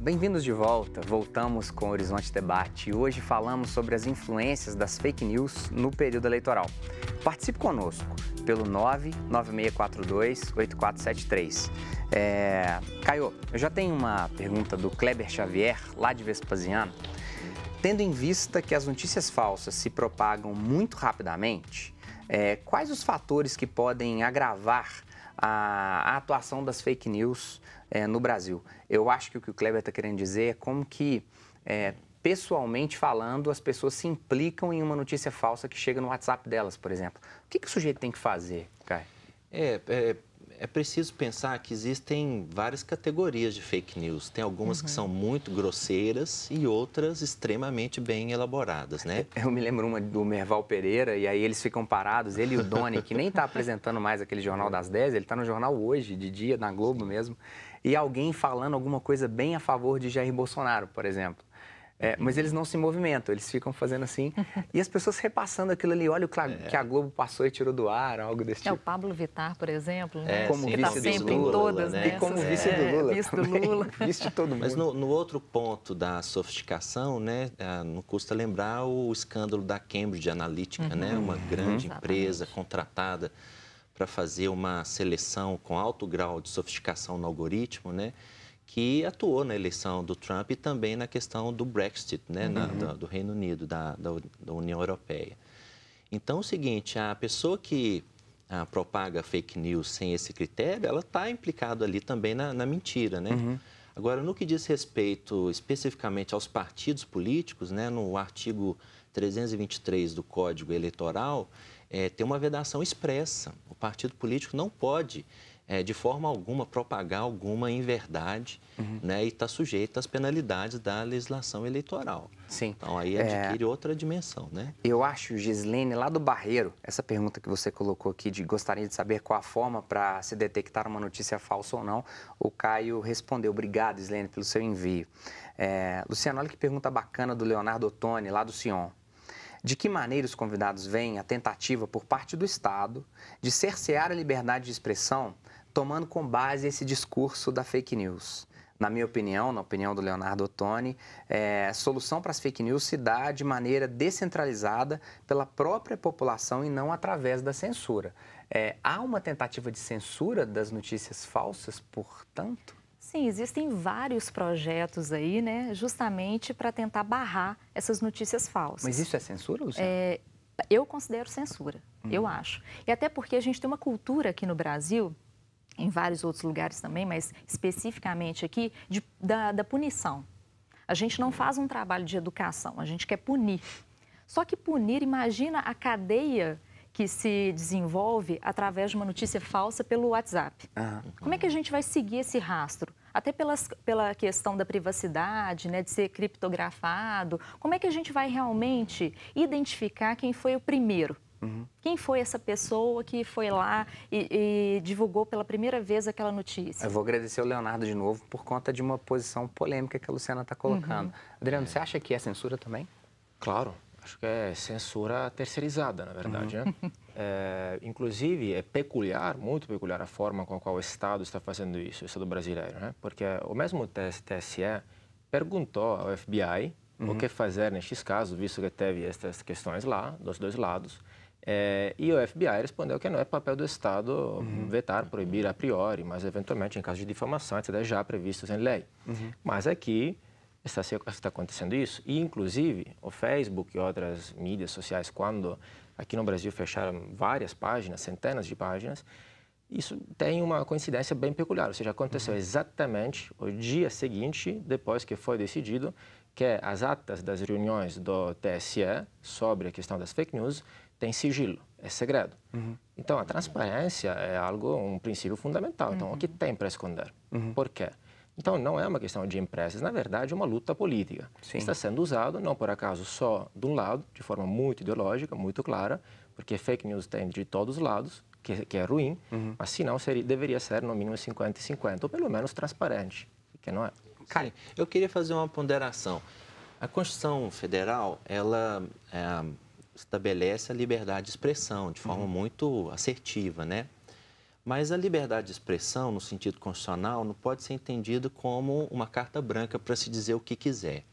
bem-vindos de volta. Voltamos com o Horizonte Debate e hoje falamos sobre as influências das fake news no período eleitoral. Participe conosco pelo 99642-8473. Caio, eu já tenho uma pergunta do Kleber Xavier, lá de Vespasiano. Tendo em vista que as notícias falsas se propagam muito rapidamente, quais os fatores que podem agravar a atuação das fake news no Brasil? Eu acho que o o Kleber está querendo dizer é como que, pessoalmente falando, as pessoas se implicam em uma notícia falsa que chega no WhatsApp delas, por exemplo. O que o sujeito tem que fazer, Caio? É preciso pensar que existem várias categorias de fake news. Tem algumas que são muito grosseiras e outras extremamente bem elaboradas, né? Eu me lembro uma do Merval Pereira, e aí eles ficam parados, ele e o Doni, que nem está apresentando mais aquele Jornal das 10, ele está no Jornal Hoje, de dia, na Globo mesmo, e alguém falando alguma coisa bem a favor de Jair Bolsonaro, por exemplo. Mas eles não se movimentam, eles ficam fazendo assim, e as pessoas repassando aquilo ali, olha o que a Globo passou e tirou do ar, algo desse tipo. O Pablo Vittar, por exemplo, né? Como que está sempre Lula, em todas, né? E como vice do Lula. Vice do Lula. Vice de todo mundo. Mas no outro ponto da sofisticação, né, não custa lembrar o escândalo da Cambridge Analytica, né? Uma grande empresa contratada para fazer uma seleção com alto grau de sofisticação no algoritmo, né? Que atuou na eleição do Trump e também na questão do Brexit, né, do Reino Unido, da União Europeia. Então, é o seguinte, a pessoa que propaga fake news sem esse critério, ela está implicada ali também na mentira, né? Agora, no que diz respeito especificamente aos partidos políticos, né, no artigo 323 do Código Eleitoral, tem uma vedação expressa. O partido político não pode de forma alguma propagar alguma inverdade, né, e está sujeito às penalidades da legislação eleitoral. Sim. Então, aí adquire outra dimensão, né? Eu acho, Gislene, lá do Barreiro, essa pergunta que você colocou aqui de gostaria de saber qual a forma para se detectar uma notícia falsa ou não, o Caio respondeu. Obrigado, Gislene, pelo seu envio. Luciano, olha que pergunta bacana do Leonardo Ottoni, lá do Sion. De que maneira os convidados veem a tentativa por parte do Estado de cercear a liberdade de expressão, tomando com base esse discurso da fake news? Na minha opinião, na opinião do Leonardo Ottoni, a solução para as fake news se dá de maneira descentralizada pela própria população e não através da censura. Há uma tentativa de censura das notícias falsas, portanto? Sim, existem vários projetos aí, né, justamente para tentar barrar essas notícias falsas. Mas isso é censura, Luciano? Eu considero censura, eu acho. E até porque a gente tem uma cultura aqui no Brasil, em vários outros lugares também, mas especificamente aqui, da punição. A gente não faz um trabalho de educação, a gente quer punir. Só que punir, imagina a cadeia que se desenvolve através de uma notícia falsa pelo WhatsApp. Como é que a gente vai seguir esse rastro? Até pela questão da privacidade, né, de ser criptografado. Como é que a gente vai realmente identificar quem foi o primeiro? Quem foi essa pessoa que foi lá e divulgou pela primeira vez aquela notícia? Eu vou agradecer o Leonardo de novo por conta de uma posição polêmica que a Luciana está colocando. Adriano, você acha que é censura também? Claro, acho que é censura terceirizada, na verdade, né? Inclusive, é peculiar, muito peculiar a forma com a qual o Estado está fazendo isso, o Estado brasileiro, né? Porque o mesmo TSE perguntou ao FBI o que fazer nestes casos, visto que teve essas questões lá, dos dois lados. E o FBI respondeu que não é papel do Estado vetar, proibir a priori, mas eventualmente em caso de difamação, etc., já previstos em lei. Mas aqui está acontecendo isso, e inclusive o Facebook e outras mídias sociais, quando aqui no Brasil fecharam várias páginas, centenas de páginas, isso tem uma coincidência bem peculiar, ou seja, aconteceu exatamente o dia seguinte, depois que foi decidido que as atas das reuniões do TSE sobre a questão das fake news tem sigilo, é segredo. Então, a transparência é um princípio fundamental. Então, o que tem para esconder? Por quê? Então, não é uma questão de empresas, na verdade, é uma luta política. Sim. Está sendo usado, não por acaso, só de um lado, de forma muito ideológica, muito clara, porque fake news tem de todos os lados, que é ruim, mas se não, deveria ser no mínimo 50-50, ou pelo menos transparente, que não é. Sim, eu queria fazer uma ponderação. A Constituição Federal, ela estabelece a liberdade de expressão de forma muito assertiva, né? Mas a liberdade de expressão, no sentido constitucional, não pode ser entendido como uma carta branca para se dizer o que quiser.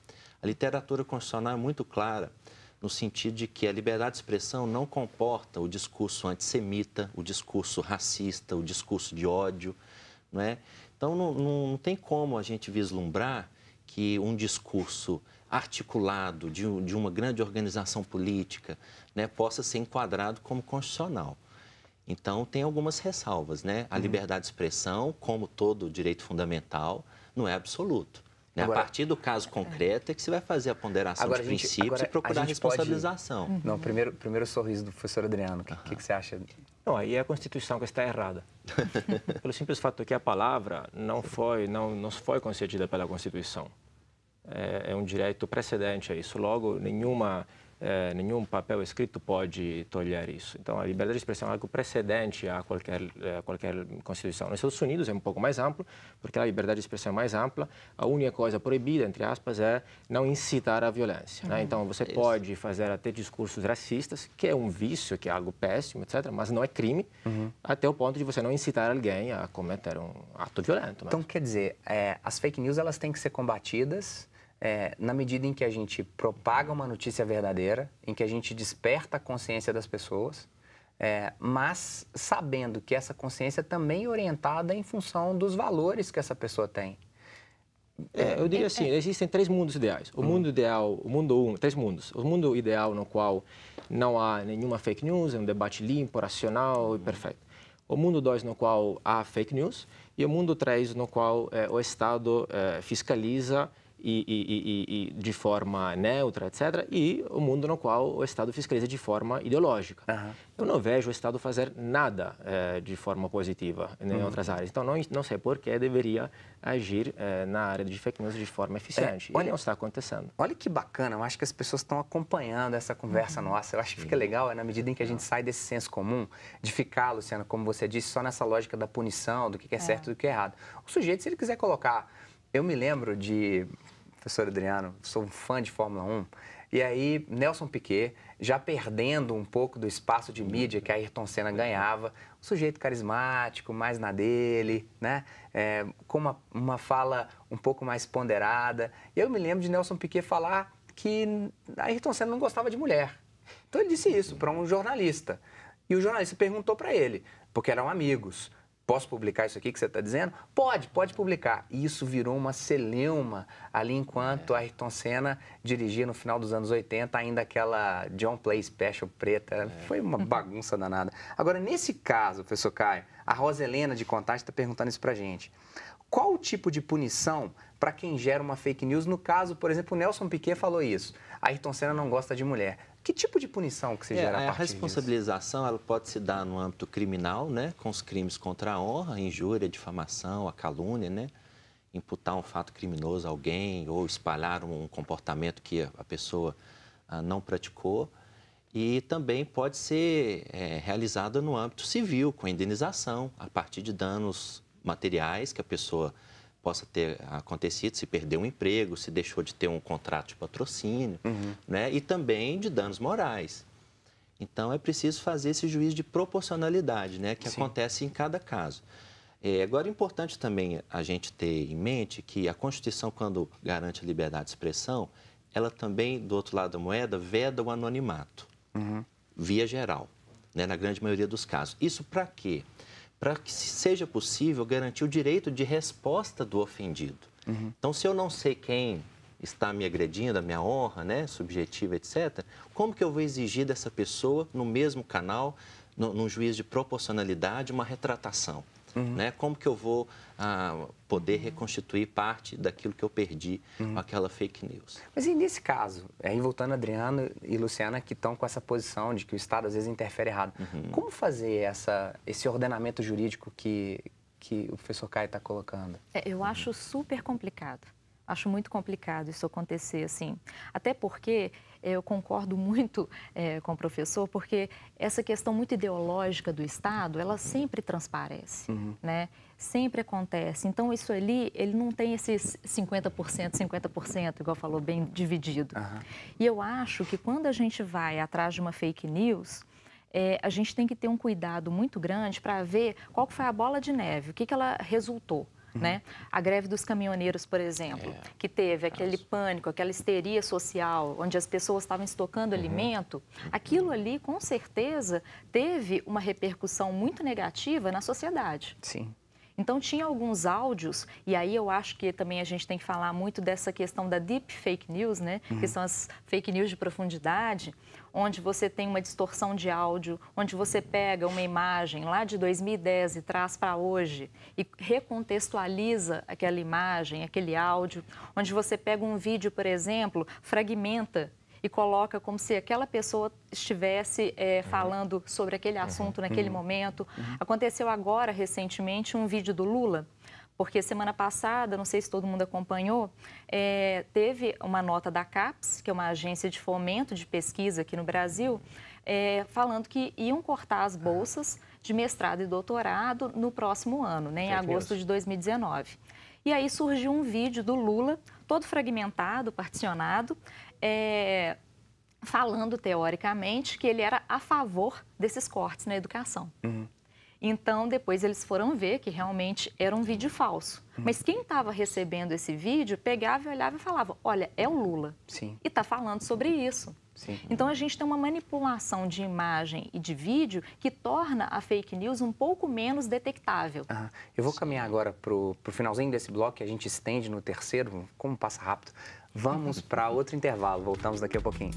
A literatura constitucional é muito clara no sentido de que a liberdade de expressão não comporta o discurso antissemita, o discurso racista, o discurso de ódio, não é? Então, não tem como a gente vislumbrar que um discurso articulado de uma grande organização política, né, possa ser enquadrado como constitucional. Então, tem algumas ressalvas, né? A liberdade de expressão, como todo direito fundamental, não é absoluto. Né? Agora, a partir do caso concreto é que você vai fazer a ponderação de princípios e procurar a responsabilização. Pode... Não, primeiro sorriso do professor Adriano. O que você acha? Não, aí é a Constituição que está errada. Pelo simples fato que a palavra não foi concedida pela Constituição. É um direito precedente a isso. Logo, nenhum papel escrito pode tolher isso. Então, a liberdade de expressão é algo precedente a qualquer Constituição. Nos Estados Unidos é um pouco mais amplo, porque a liberdade de expressão é mais ampla. A única coisa proibida, entre aspas, é não incitar à violência. Né? Então, você pode fazer até discursos racistas, que é um vício, que é algo péssimo, etc., mas não é crime, até o ponto de você não incitar alguém a cometer um ato violento. Então, quer dizer, as fake news elas têm que ser combatidas na medida em que a gente propaga uma notícia verdadeira, em que a gente desperta a consciência das pessoas, mas sabendo que essa consciência também é orientada em função dos valores que essa pessoa tem. Eu diria assim, existem três mundos ideais. O mundo ideal, três mundos. O mundo ideal no qual não há nenhuma fake news, é um debate limpo, racional e perfeito. O mundo 2, no qual há fake news, e o mundo 3, no qual o Estado fiscaliza e de forma neutra, etc., e o mundo no qual o Estado fiscaliza de forma ideológica. Eu não vejo o Estado fazer nada de forma positiva em outras áreas. Então, não sei por que deveria agir na área de fake news de forma eficiente. E não está acontecendo. Olha que bacana, eu acho que as pessoas estão acompanhando essa conversa nossa. Eu acho que fica legal, na medida em que a gente sai desse senso comum, de ficar, Luciana, como você disse, só nessa lógica da punição, do que é certo e do que é errado. O sujeito, se ele quiser colocar... Eu me lembro de... Professor Adriano, sou um fã de Fórmula 1, e aí Nelson Piquet, já perdendo um pouco do espaço de mídia que a Ayrton Senna ganhava, um sujeito carismático, mais na dele, né? Com uma fala um pouco mais ponderada. E eu me lembro de Nelson Piquet falar que a Ayrton Senna não gostava de mulher. Então ele disse isso para um jornalista. E o jornalista perguntou para ele, porque eram amigos: posso publicar isso aqui que você está dizendo? Pode publicar. E isso virou uma celeuma ali enquanto a Ayrton Senna dirigia no final dos anos 80 ainda aquela John Play Special preta. Foi uma bagunça danada. Agora, nesse caso, professor Caio, a Rosa Helena de Contagem está perguntando isso para a gente. Qual o tipo de punição para quem gera uma fake news? No caso, por exemplo, o Nelson Piquet falou isso. A Ayrton Senna não gosta de mulher. Que tipo de punição que você gera a partir disso? A responsabilização ela pode se dar no âmbito criminal, né, com os crimes contra a honra, a injúria, a difamação, a calúnia, né, imputar um fato criminoso a alguém ou espalhar um comportamento que a pessoa não praticou. E também pode ser realizada no âmbito civil, com indenização, a partir de danos materiais que a pessoa possa ter acontecido, se perdeu um emprego, se deixou de ter um contrato de patrocínio, né? E também de danos morais. Então, é preciso fazer esse juízo de proporcionalidade, né? Que acontece em cada caso. Agora, é importante também a gente ter em mente que a Constituição, quando garante a liberdade de expressão, ela também, do outro lado da moeda, veda o anonimato, via geral, né? Na grande maioria dos casos. Isso para quê? Para que seja possível garantir o direito de resposta do ofendido. Então, se eu não sei quem está me agredindo, a minha honra, né, subjetiva, etc., como que eu vou exigir dessa pessoa, no mesmo canal, num juízo de proporcionalidade, uma retratação? Né? Como que eu vou poder reconstituir parte daquilo que eu perdi com aquela fake news? Mas e nesse caso, aí voltando Adriano e Luciana, que estão com essa posição de que o Estado às vezes interfere errado, como fazer esse ordenamento jurídico que o professor Caio está colocando? Eu acho super complicado. Acho muito complicado isso acontecer assim. Até porque eu concordo muito com o professor, porque essa questão muito ideológica do Estado, ela sempre transparece, né? Sempre acontece. Então, isso ali, ele não tem esses 50%, 50%, igual falou, bem dividido. E eu acho que quando a gente vai atrás de uma fake news, a gente tem que ter um cuidado muito grande para ver qual que foi a bola de neve, o que ela resultou. Né? A greve dos caminhoneiros, por exemplo, que teve aquele pânico, aquela histeria social, onde as pessoas estavam estocando alimento, aquilo ali, com certeza, teve uma repercussão muito negativa na sociedade. Sim. Então, tinha alguns áudios, e aí eu acho que também a gente tem que falar muito dessa questão da deep fake news, né? Que são as fake news de profundidade, onde você tem uma distorção de áudio, onde você pega uma imagem lá de 2010 e traz para hoje e recontextualiza aquela imagem, aquele áudio, onde você pega um vídeo, por exemplo, fragmenta e coloca como se aquela pessoa estivesse falando sobre aquele assunto naquele momento. Aconteceu agora, recentemente, um vídeo do Lula, porque semana passada, não sei se todo mundo acompanhou, teve uma nota da CAPES, que é uma agência de fomento de pesquisa aqui no Brasil, falando que iam cortar as bolsas de mestrado e doutorado no próximo ano, né, em agosto de 2019. E aí surgiu um vídeo do Lula, todo fragmentado, particionado, falando teoricamente que ele era a favor desses cortes na educação. Então, depois eles foram ver que realmente era um vídeo falso. Mas quem estava recebendo esse vídeo pegava e olhava e falava, olha, é o Lula. Sim. E está falando sobre isso. Sim. Então, a gente tem uma manipulação de imagem e de vídeo que torna a fake news um pouco menos detectável. Eu vou caminhar agora para o finalzinho desse bloco, que a gente estende no terceiro, como passa rápido. Vamos para outro intervalo, voltamos daqui a pouquinho.